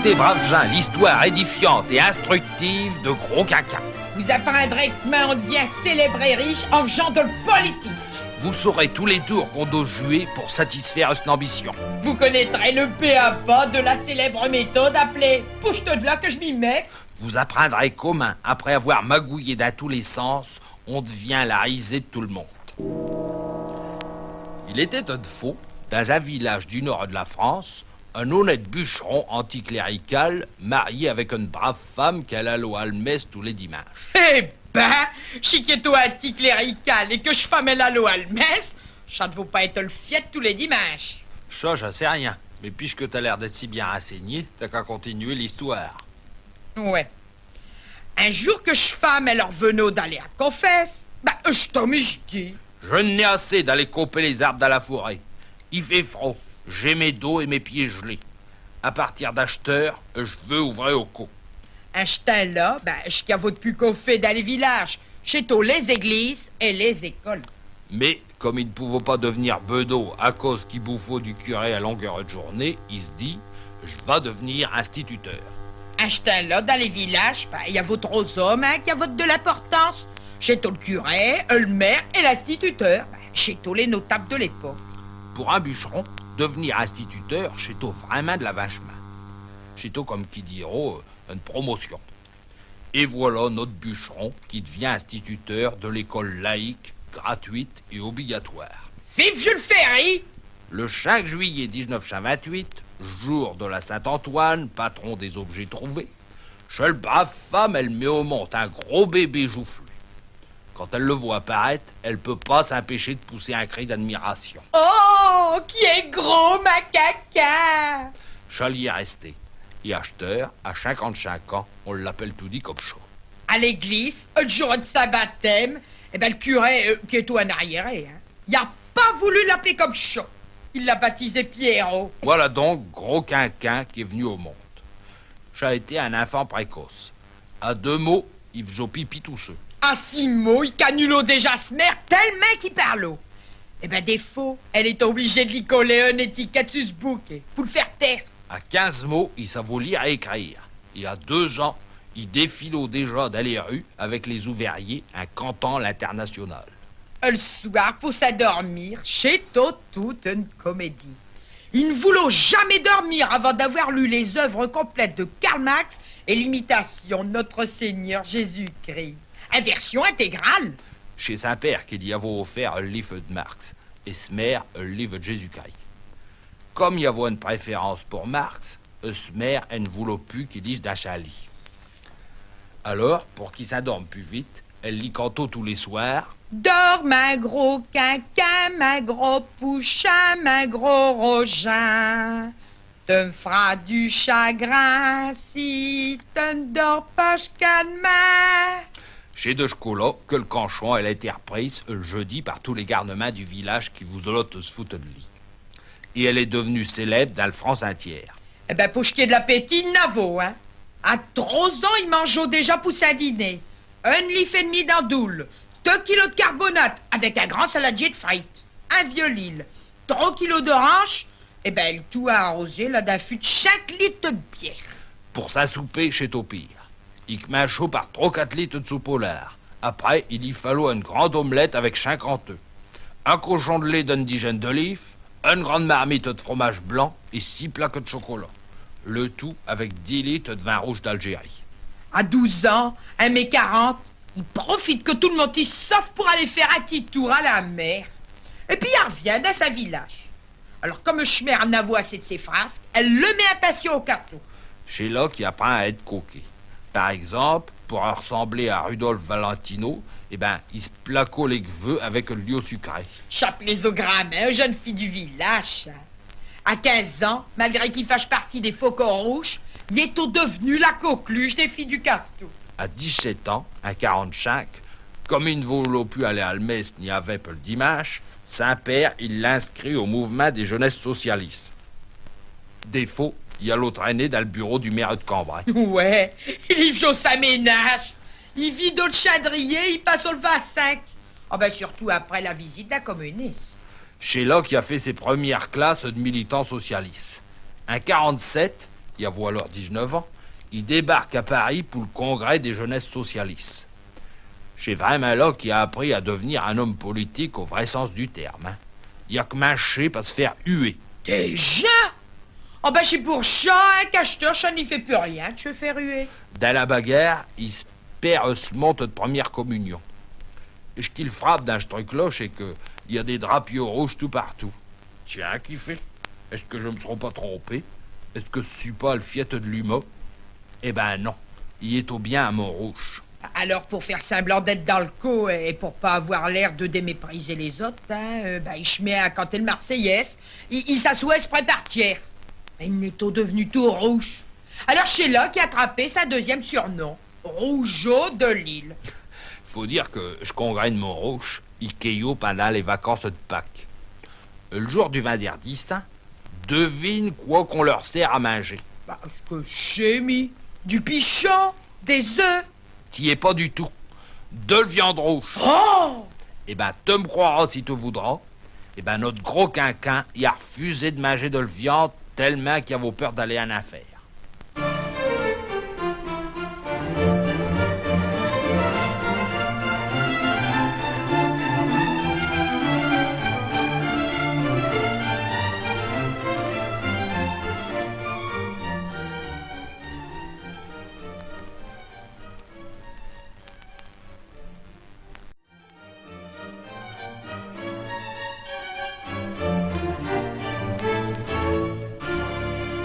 écoutez, braves gens, l'histoire édifiante et instructive de Gros Quinquin. Vous apprendrez comment on devient célèbre et riche en faisant de politique. Vous saurez tous les tours qu'on doit jouer pour satisfaire une ambition. Vous connaîtrez le p.a.-pas de la célèbre méthode appelée « Pousse-toi de là que je m'y mets ». Vous apprendrez comment, après avoir magouillé dans tous les sens, on devient la risée de tout le monde. Il était une fois, dans un village du nord de la France, un honnête bûcheron anticlérical marié avec une brave femme qu'elle allait à la messe tous les dimanches. Eh ben, si qui est anticlérical et que je femme la loi à la messe, ça ne vaut pas être le fiat tous les dimanches. Ça, je sais rien. Mais puisque t'as l'air d'être si bien renseigné, t'as qu'à continuer l'histoire. Ouais. Un jour que je femme et leur venot d'aller à confesse, je t'en je dis. Je n'ai assez d'aller couper les arbres dans la forêt. Il fait froid. J'ai mes dos et mes pieds gelés. À partir d'acheteur, je veux ouvrir au cou. Un chetin là, je cavote plus qu'au fait dans les villages, chez tous les églises et les écoles. Mais, comme il ne pouvait pas devenir bedeau à cause qu'il bouffait du curé à longueur de journée, il se dit, je vais devenir instituteur. Un chetin là, dans les villages, il y a votre aux hommes qui a votre de l'importance. Chez tout le curé, le maire et l'instituteur, chez tous les notables de l'époque. Pour un bûcheron, devenir instituteur, c'est vraiment de la vache-main. C'est comme qui dirait une promotion. Et voilà notre bûcheron qui devient instituteur de l'école laïque, gratuite et obligatoire. Vive Jules Ferry! Le 5 juillet 1928, jour de la Saint-Antoine, patron des objets trouvés, chez le brave femme, elle met au monde un gros bébé joufflu. Quand elle le voit apparaître, elle peut pas s'empêcher de pousser un cri d'admiration. Oh, qui est gros, ma caca! Charles y est resté. Et acheteur, à 55 ans, on l'appelle tout dit comme chaud. À l'église, le jour de sa baptême, le curé, qui est tout en arriéré, il a pas voulu l'appeler comme chaud. Il l'a baptisé Pierrot. Voilà donc Gros Quinquin qui est venu au monde. J'ai été un enfant précoce. À 2 mots, il faisait pipi tout seul. À 6 mots, il canulo déjà se mère tellement qu'il parle. Défaut, elle est obligée de lui coller une étiquette sur ce bouquet pour le faire taire. À 15 mots, il savait lire et écrire. Et à 2 ans, il défilait déjà dans les rues avec les ouvriers, un canton l'international. Le soir, pour s'endormir, chez toute une comédie. Il ne voulait jamais dormir avant d'avoir lu les œuvres complètes de Karl Marx et l'imitation de notre Seigneur Jésus-Christ. En version intégrale. Chez Saint-Père qu'il y avait offert un livre de Marx, et sa mère un livre de Jésus-Christ. Comme il y avait une préférence pour Marx, sa mère elle ne voulait plus qu'il lise d'Achali. Alors, pour qu'il s'endorme plus vite, elle lit canto tous les soirs. Dors, ma gros quinquin, ma gros pouchin, ma gros rogin. Te me feras du chagrin si tu ne dors pas jusqu'à demain. Chez de là que le canchon, elle a été reprise le jeudi par tous les garnements du village qui vous ont se foutre de lit. Et elle est devenue célèbre dans le France entière. Pour ce qui est de l'appétit, navo, hein. À 3 ans, il mangeait déjà pour sa dîner. 1 livre et demi d'andoule, 2 kilos de carbonate avec un grand saladier de frites, un vieux Lille, 3 kilos d'orange, le tout a arrosé là d'un fût de 5 litres de bière. Pour sa souper chez Topir, il met chaud par 3-4 litres de soupe au lard. Après, il y fallut une grande omelette avec 50 œufs, un cochon de lait d'une dizaine d'olives, une grande marmite de fromage blanc et 6 plaques de chocolat. Le tout avec 10 litres de vin rouge d'Algérie. À 12 ans, 1m40, il profite que tout le monde y sauf pour aller faire un petit tour à la mer. Et puis il revient dans sa village. Alors comme je mets en avoue assez de ses frasques, elle le met impatient au carton. C'est là qu'il apprend à être coquet. Par exemple, pour ressembler à Rudolf Valentino, il se placo les cheveux avec le lieu sucré. Chape les ogramins, jeune fille du village. À 15 ans, malgré qu'il fasse partie des faucons rouges, il est tout devenu la coqueluche des filles du carton. À 17 ans, à 45, comme il ne voulait plus aller à la messe ni avec le dimanche, Saint-Père, il l'inscrit au mouvement des jeunesses socialistes. Défaut, il y a l'autre aîné dans le bureau du maire de Cambrai. Ouais, il y joue sa ménage. Il vit dans le chadrier, il passe au lever à 5. Surtout après la visite d'un communiste. C'est là qu'il a fait ses premières classes de militants socialistes. En 47, il y a alors 19 ans, il débarque à Paris pour le congrès des jeunesses socialistes. C'est vraiment là qu'il a appris à devenir un homme politique au vrai sens du terme. Hein. Il y a que marcher pas se faire huer. Déjà? Oh ben c'est pour ça, un cacheteur, ça n'y fait plus rien, tu veux faire ruer. Dans la bagarre, il se perd se monte de première communion. Et ce qu'il frappe dans ce truc-là, c'est qu'il y a des drapiaux rouges tout partout. Tiens, qui fait? Est-ce que je me serais pas trompé? Est-ce que ce n'est pas le fiat de l'humain? Eh ben non, il est au bien à Montrouge. Alors pour faire semblant d'être dans le coup et pour pas avoir l'air de démépriser les autres, il se met à canter le Marseillaise, il s'assoit et se prépare tiers. Mais il est devenu tout rouge. Alors c'est là qu'il a attrapé sa deuxième surnom, Rougeau de Lille. Faut dire que je congrène Montrouge, il caillot pendant les vacances de Pâques. Le jour du vendredi, devine quoi qu'on leur sert à manger. Bah, ce que j'ai mis, du pichon, des œufs. T'y es pas du tout. De la viande rouge. Oh! Eh ben, tu me croiras si tu voudras. Eh ben, notre gros quinquin, il a refusé de manger de la viande tellement qu'il avait peur d'aller en affaire.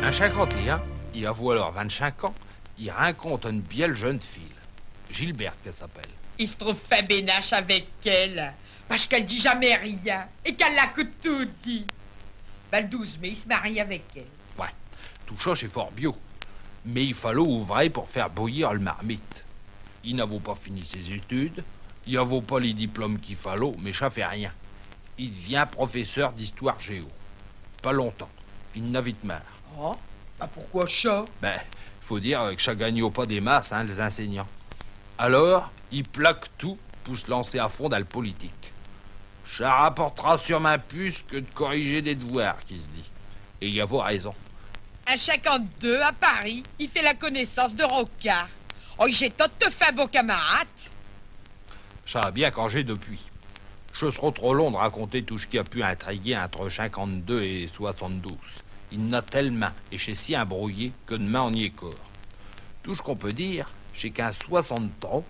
Un 51, il a alors 25 ans, il rencontre une belle jeune fille. Gilberte, qu'elle s'appelle. Il se trouve fait bénache avec elle, parce qu'elle dit jamais rien, et qu'elle a que tout dit. Ben, le 12 mai, il se marie avec elle. Ouais, tout ça, c'est fort bio. Mais il fallait ouvrir pour faire bouillir le marmite. Il n'avait pas fini ses études, il n'avait pas les diplômes qu'il fallait, mais ça fait rien. Il devient professeur d'histoire géo. Pas longtemps, il n'avait vite marre. Oh, ben pourquoi ça? Ben, faut dire que ça gagne pas des masses, hein, les enseignants. Alors, il plaque tout pour se lancer à fond dans le politique. Ça rapportera sur ma puce que de corriger des devoirs, qui se dit. Et il avait raison. À 52, à Paris, il fait la connaissance de Rocard. Oh, j'ai tout de fait beau camarade. Ça a bien changé depuis. Ce sera trop long de raconter tout ce qui a pu intriguer entre 52 et 72. Il n'a tellement, et c'est si embrouillé, que demain on y est corps. Tout ce qu'on peut dire, c'est qu'à 60 ans,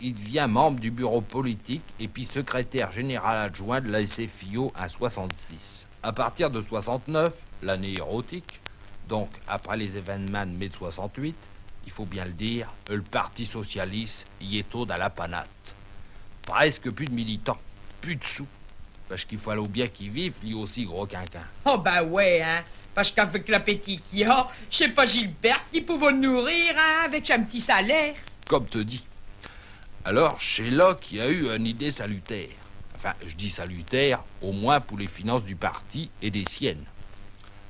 il devient membre du bureau politique et puis secrétaire général adjoint de la SFIO à 66. À partir de 69, l'année érotique, donc après les événements de mai 68, il faut bien le dire, le Parti socialiste y est au dans la panate. Presque plus de militants, plus de sous. Parce qu'il fallait bien qu'il vive, lui aussi, gros quinquin. Oh ben ouais, hein. Parce qu'avec l'appétit qu'il y a, je sais pas Gilberte qui pouvait le nourrir, hein, avec un petit salaire. Comme te dis. Alors, c'est là qu'il y a eu une idée salutaire. Enfin, je dis salutaire, au moins pour les finances du parti et des siennes.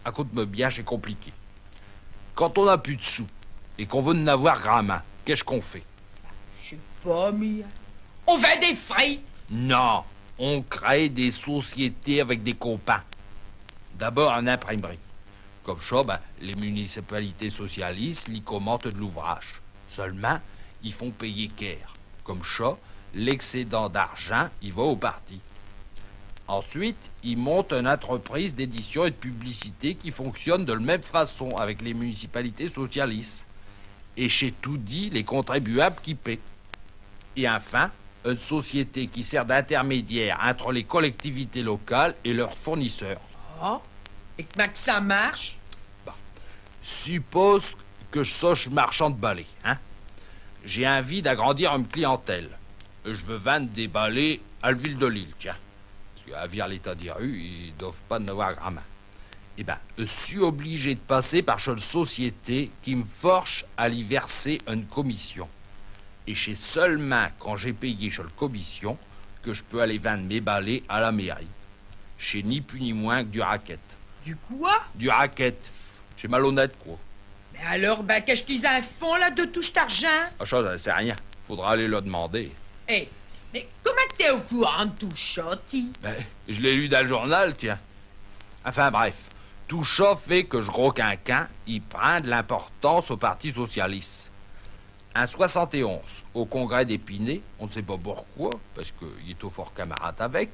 Écoute-moi bien, c'est compliqué. Quand on n'a plus de sous et qu'on veut en avoir grand main, qu'est-ce qu'on fait? Je sais pas, mais... On vend des frites. Non, on crée des sociétés avec des copains. D'abord en imprimerie. Comme ça, les municipalités socialistes y commentent de l'ouvrage. Seulement, ils font payer caire. Comme ça, l'excédent d'argent, il va au parti. Ensuite, ils montent une entreprise d'édition et de publicité qui fonctionne de la même façon avec les municipalités socialistes. Et chez tout dit, les contribuables qui paient. Et enfin, une société qui sert d'intermédiaire entre les collectivités locales et leurs fournisseurs. Oh, et comment que ça marche? Suppose que je sois marchand de balais, hein? J'ai envie d'agrandir une clientèle. Je veux vendre des balais à la ville de Lille, tiens. Parce qu'à vire l'état des rues, ils doivent pas en avoir grand main. Eh ben, je suis obligé de passer par une société qui me force à y verser une commission. Et c'est seulement quand j'ai payé sur la commission que je peux aller vendre mes balais à la mairie. C'est ni plus ni moins que du racket. Du quoi? Du racket. C'est malhonnête, quoi. Mais alors, qu'est-ce qu'ils en font, là, de tout cet argent? Ah, ça, j'en sais rien. Faudra aller le demander. Hé, mais comment que t'es au courant de tout ça, ti? Je l'ai lu dans le journal, tiens. Enfin, bref. tout ça fait que ce gros quinquin, il prend de l'importance au Parti socialiste. En 71, au congrès d'Épinay, on ne sait pas pourquoi, parce qu'il est au fort camarade avec,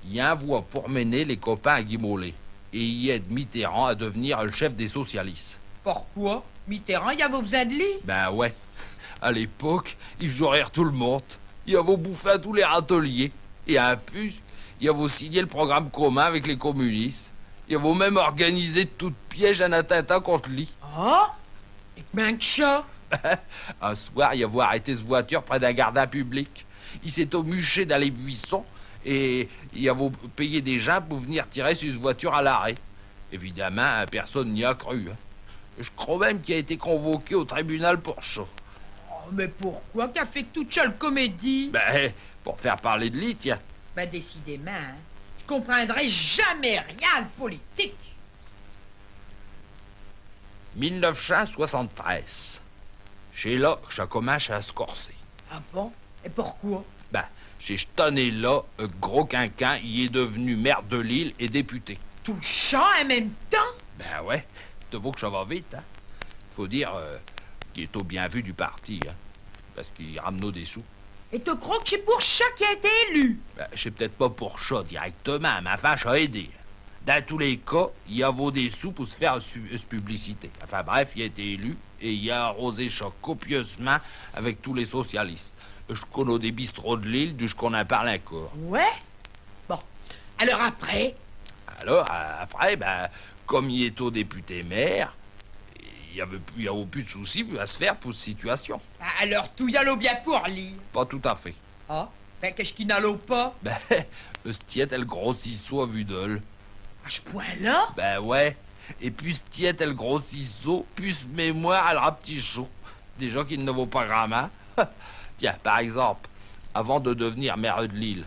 il envoie pour mener les copains à Guy Mollet. Et il aide Mitterrand à devenir le chef des socialistes. Pourquoi? Mitterrand, il avait besoin de lui? Ben ouais. À l'époque, il faisait rire tout le monde. Il avait bouffé à tous les râteliers. Et en plus, il avait signé le programme commun avec les communistes. Il avait même organisé de toutes pièges un attentat contre lui. Oh? Et ben que ça? Un soir, il avait arrêté cette voiture près d'un gardien public. Il s'est emmuché dans les buissons et il avait payé des gens pour venir tirer sur cette voiture à l'arrêt. Évidemment, personne n'y a cru. Je crois même qu'il a été convoqué au tribunal pour ça. Oh, mais pourquoi qu'a fait toute seule comédie? Ben, pour faire parler de lui, tiens. Ben décidément, hein. Je comprendrai jamais rien de politique. 1973. C'est là que ça commence à se corser. Ah bon? Et pourquoi? Ben, c'est cette année-là, un gros quinquin, il est devenu maire de Lille et député. Tout ça en même temps? Ben ouais, te vaut que ça va vite, hein. Faut dire qu'il est au bien vu du parti, hein. Parce qu'il ramène des sous. Et tu crois que c'est pour ça qu'il a été élu? Ben, c'est peut-être pas pour ça directement, mais enfin, ça a aidé. Dans tous les cas, il a vaut des sous pour se faire une publicité. Enfin bref, il a été élu et il a arrosé ça copieusement avec tous les socialistes. Je connais des bistrots de Lille, d'où je connais parle encore. Ouais? Bon. Alors après? Alors, après, ben, comme il est au député maire, il y avait plus de soucis à se faire pour cette situation. Alors tout y allait bien pour lui. Pas tout à fait. Ah? Fait qu'est-ce qui n'allait pas? Ben, Stiet, elle grossit à vue d'œil. À ce point-là? Ben ouais. Et plus Stiet, elle grossit, plus mémoire, elle a petit chaud. Des gens qui ne vaut pas grand-main. Tiens, par exemple, avant de devenir maire de Lille,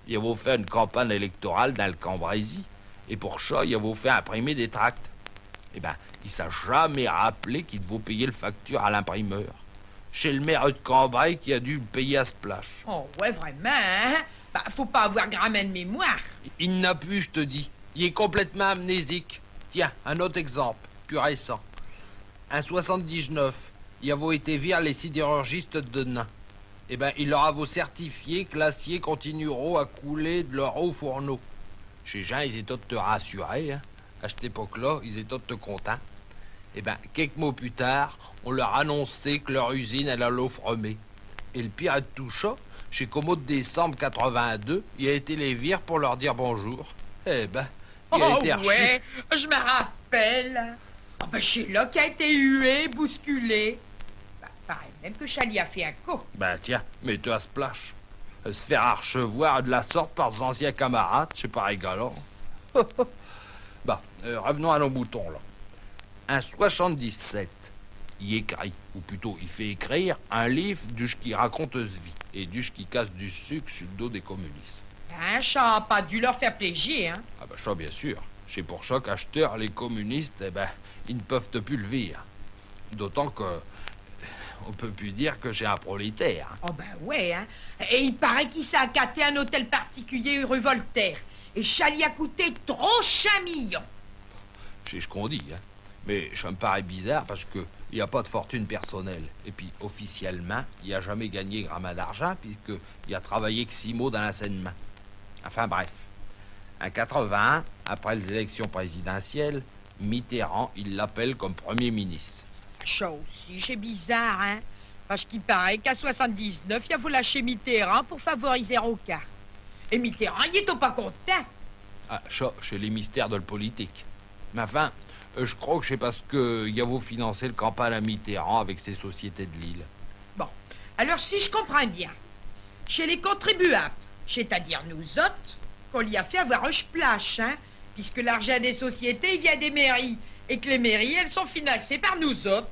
il avait fait une campagne électorale dans le Cambrésis. Et pour ça, il avait fait imprimer des tracts. Eh ben, il s'est jamais rappelé qu'il devait payer le facture à l'imprimeur. Chez le maire de Cambrai qui a dû le payer à ce plage. Oh ouais, vraiment, hein? Bah, faut pas avoir grand-main de mémoire. Il n'a plus, je te dis. Il est complètement amnésique. Tiens, un autre exemple, plus récent. En 79, il avait été viré les sidérurgistes de Nain. Eh ben, il leur avait certifié que l'acier continuera à couler de leur eau au fourneau. Chez gens, ils étaient te rassurés, hein. À cette époque-là, ils étaient te contents. Eh ben, quelques mois plus tard, on leur annonçait que leur usine, elle allait fremer. Et le pire de tout ça, chez Como de décembre 82, il a été les vire pour leur dire bonjour. Eh ben, il a été reçu. Ouais, je me rappelle. Ah ben c'est là qu'il a été hué, bousculé. Bah, pareil, même que Chali a fait un coup. Ben tiens, mets-toi à ce plage. Se faire archevoir de la sorte par ses anciens camarades, c'est pas rigolant. Bon, revenons à nos moutons, là. En 77, il écrit, ou plutôt il fait écrire, un livre du qui raconte sa vie et du qui casse du sucre sur le dos des communistes. Hein, ça a pas dû leur faire plaisir, hein? Ah ben ça, bien sûr. C'est pour chaque acheteur, les communistes, eh ben, ils ne peuvent te plus le vire. D'autant que on peut plus dire que j'ai un prolétaire. Oh ben ouais, hein? Et il paraît qu'il s'est accaté un hôtel particulier rue Voltaire. Et Chali a coûté 35 millions. C'est ce qu'on dit, hein. Mais ça me paraît bizarre parce que il n'y a pas de fortune personnelle. Et puis, officiellement, il n'a jamais gagné grand main d'argent puisqu'il a travaillé que 6 mois dans l'enseignement. Enfin bref. En 81, après les élections présidentielles, Mitterrand, il l'appelle comme Premier ministre. Ça aussi, c'est bizarre, hein? Parce qu'il paraît qu'à 79, il a voulu lâcher Mitterrand pour favoriser Rocard. Et Mitterrand, il est pas content. Ah, ça, c'est les mystères de la politique. Mais enfin, je crois que c'est parce qu'il a financé le campagne à Mitterrand avec ses sociétés de Lille. Bon, alors si je comprends bien, chez les contribuables, c'est-à-dire nous autres, qu'on lui a fait avoir un splash, hein? Puisque l'argent des sociétés, il vient des mairies. Et que les mairies, elles sont financées par nous autres.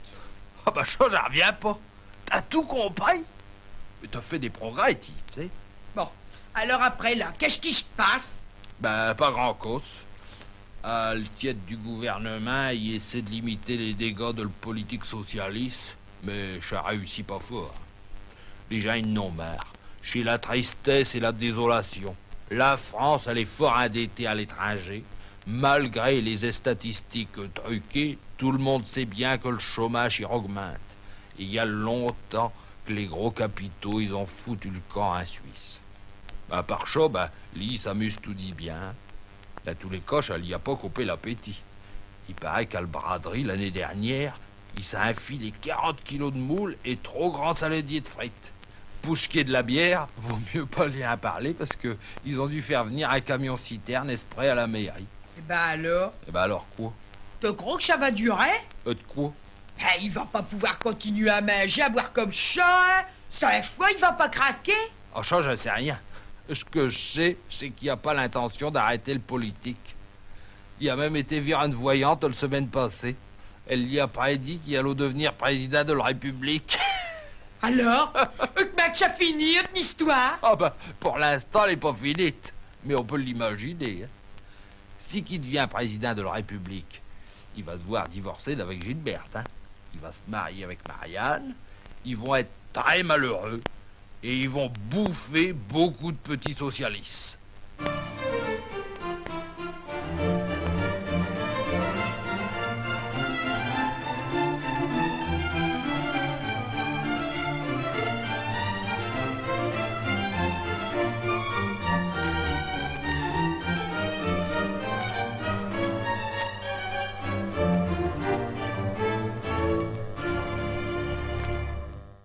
Ah bah ça, j'en reviens pas. T'as tout compris? Mais t'as fait des progrès, tu sais. Bon, alors après là, qu'est-ce qui se passe? Ben, pas grand-cause. Le tiède du gouvernement, il essaie de limiter les dégâts de la politique socialiste, mais ça réussit pas fort. Les gens, ils n'ont marre. Chez la tristesse et la désolation. La France, elle est fort endettée à l'étranger. Malgré les statistiques truquées, tout le monde sait bien que le chômage y augmente. Et il y a longtemps que les gros capitaux, ils ont foutu le camp en Suisse. À part ça, lui, il s'amuse tout dit bien. Là, tous les coches, elle y a pas coupé l'appétit. Il paraît qu'à le braderie, l'année dernière, il s'est enfilé 40 kilos de moules et trop grand saladier de frites. Pour ce qui est de la bière, vaut mieux pas lui en parler parce que ils ont dû faire venir un camion citerne exprès à la mairie. Et ben alors? Et alors quoi? Tu crois que ça va durer? De quoi? Il va pas pouvoir continuer à manger, à boire comme ça, hein? Ça fois, il va pas craquer? Ah, ça, je sais rien. Ce que je sais, c'est qu'il a pas l'intention d'arrêter le politique. Il a même été voir une voyante la semaine passée. Elle lui a prédit qu'il allait devenir président de la République. Alors? Que match a fini, une histoire? Ah pour l'instant, elle est pas finie. Mais on peut l'imaginer. Hein. Si qui devient président de la République, il va se voir divorcer d'avec Gilberte. Hein. Il va se marier avec Marianne. Ils vont être très malheureux. Et ils vont bouffer beaucoup de petits socialistes.